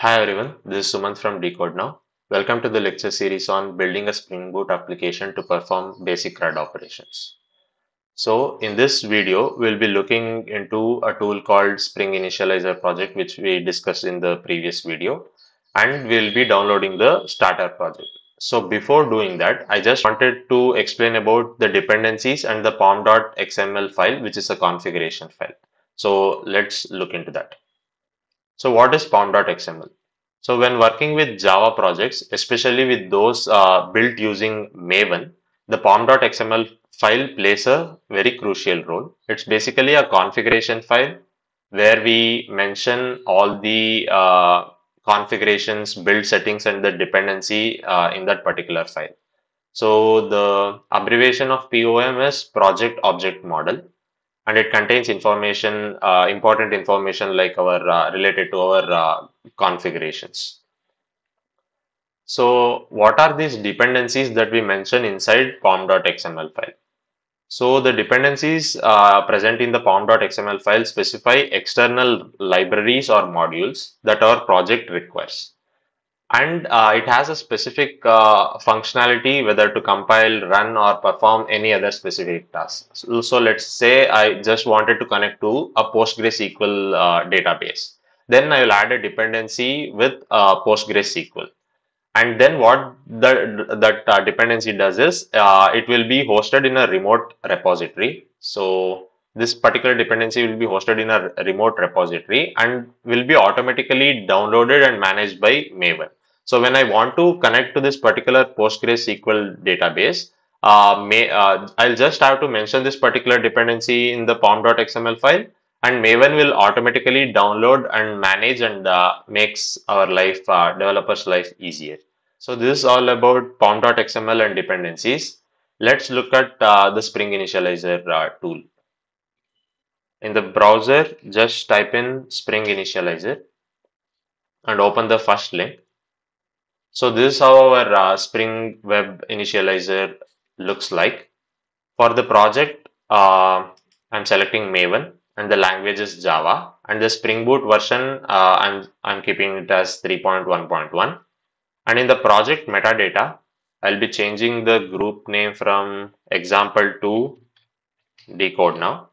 Hi everyone, this is Sumant from Decode Now. Welcome to the lecture series on building a Spring Boot application to perform basic CRUD operations. So in this video, we'll be looking into a tool called Spring Initializer project, which we discussed in the previous video, and we'll be downloading the starter project. So before doing that, I just wanted to explain about the dependencies and the POM.XML file, which is a configuration file. So let's look into that. So what is POM.XML? So when working with Java projects, especially with those built using Maven, the POM.XML file plays a very crucial role. It's basically a configuration file where we mention all the configurations, build settings, and the dependency in that particular file. So the abbreviation of POM is Project Object Model, and it contains information, important information like our related to our configurations. So what are these dependencies that we mention inside pom.xml file? So the dependencies present in the pom.xml file specify external libraries or modules that our project requires. And it has a specific functionality whether to compile, run, or perform any other specific task. So let's say I just wanted to connect to a PostgreSQL database. Then I will add a dependency with PostgreSQL. And then what that dependency does is it will be hosted in a remote repository. So this particular dependency will be hosted in a remote repository and will be automatically downloaded and managed by Maven. So when I want to connect to this particular PostgreSQL database, I'll just have to mention this particular dependency in the pom.xml file, and Maven will automatically download and manage and makes our life, developers' life easier. So this is all about pom.xml and dependencies. Let's look at the Spring Initializer tool. In the browser, just type in Spring Initializer and open the first link. So this is how our Spring Web Initializer looks like. For the project, I'm selecting Maven and the language is Java, and the Spring Boot version I'm keeping it as 3.1.1. And in the project metadata, I'll be changing the group name from example to Decode Now.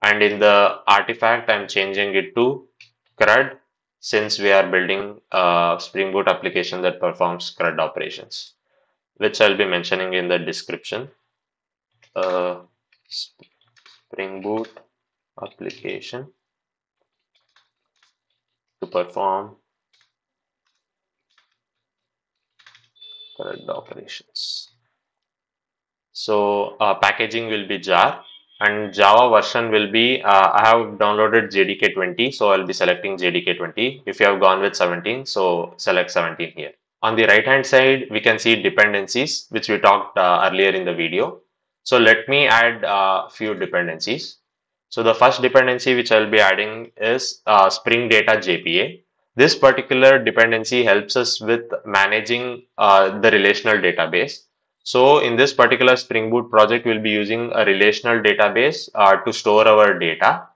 And in the artifact, I'm changing it to CRUD, since we are building a Spring Boot application that performs CRUD operations, which I'll be mentioning in the description. Spring Boot application to perform CRUD operations. So packaging will be jar, and Java version will be, I have downloaded JDK 20, so I'll be selecting JDK 20. If you have gone with 17, so select 17 here. On the right hand side, we can see dependencies, which we talked earlier in the video. So let me add a few dependencies. So the first dependency which I'll be adding is Spring Data JPA. This particular dependency helps us with managing the relational database. So in this particular Spring Boot project, we'll be using a relational database to store our data.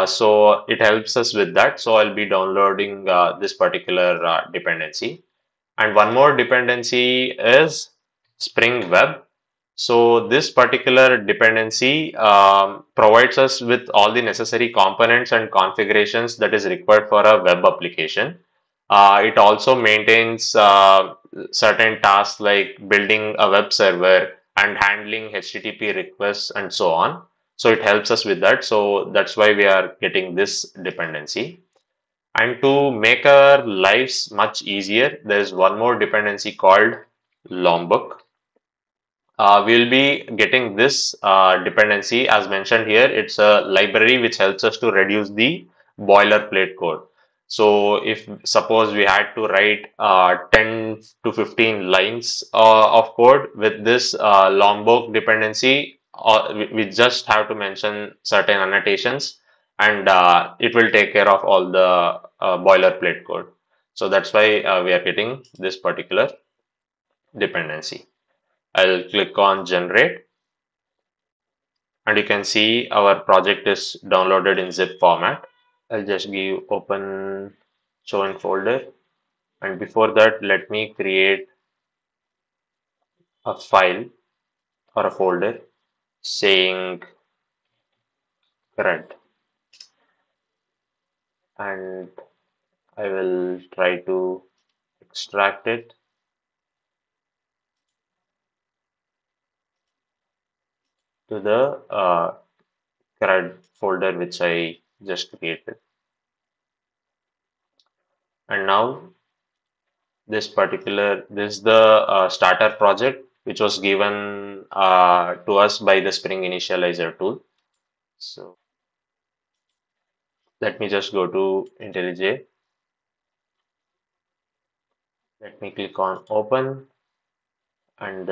So it helps us with that. So I'll be downloading this particular dependency. And one more dependency is Spring Web. So this particular dependency provides us with all the necessary components and configurations that is required for a web application. It also maintains certain tasks like building a web server and handling HTTP requests and so on. So it helps us with that. So that's why we are getting this dependency. And to make our lives much easier, there is one more dependency called Lombok. We'll be getting this dependency as mentioned here. It's a library which helps us to reduce the boilerplate code. So if suppose we had to write 10 to 15 lines of code with this Lombok dependency, we just have to mention certain annotations, and it will take care of all the boilerplate code. So that's why we are getting this particular dependency. I'll click on generate, and you can see our project is downloaded in zip format. I'll just give open show in folder, and before that let me create a file or a folder saying CRUD, and I will try to extract it to the CRUD folder which I just created. And now this is the starter project which was given to us by the Spring Initializer tool. So let me just go to IntelliJ. Let me click on open, and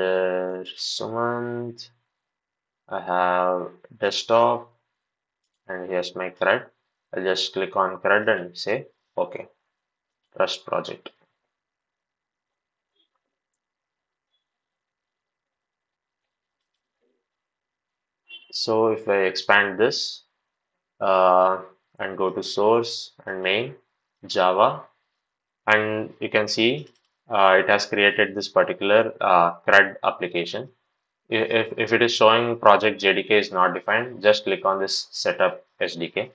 Sumant, I have desktop, and here's my CRUD. I'll just click on CRUD and say OK, trust project. So if I expand this and go to source and main Java, and you can see it has created this particular CRUD application. If it is showing project JDK is not defined, just click on this setup SDK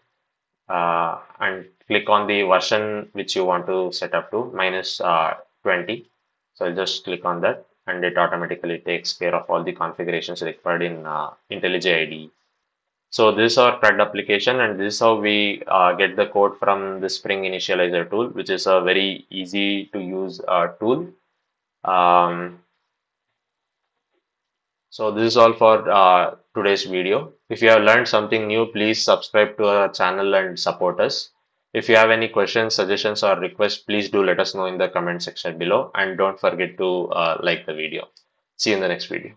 and click on the version which you want to set up to minus 20. So I'll just click on that, and it automatically takes care of all the configurations required in IntelliJ IDE. So this is our CRUD application, and this is how we get the code from the Spring Initializer tool, which is a very easy to use tool. Um, so this is all for today's video. If you have learned something new, please subscribe to our channel and support us. If you have any questions, suggestions, or requests, please do let us know in the comment section below, and don't forget to like the video. See you in the next video.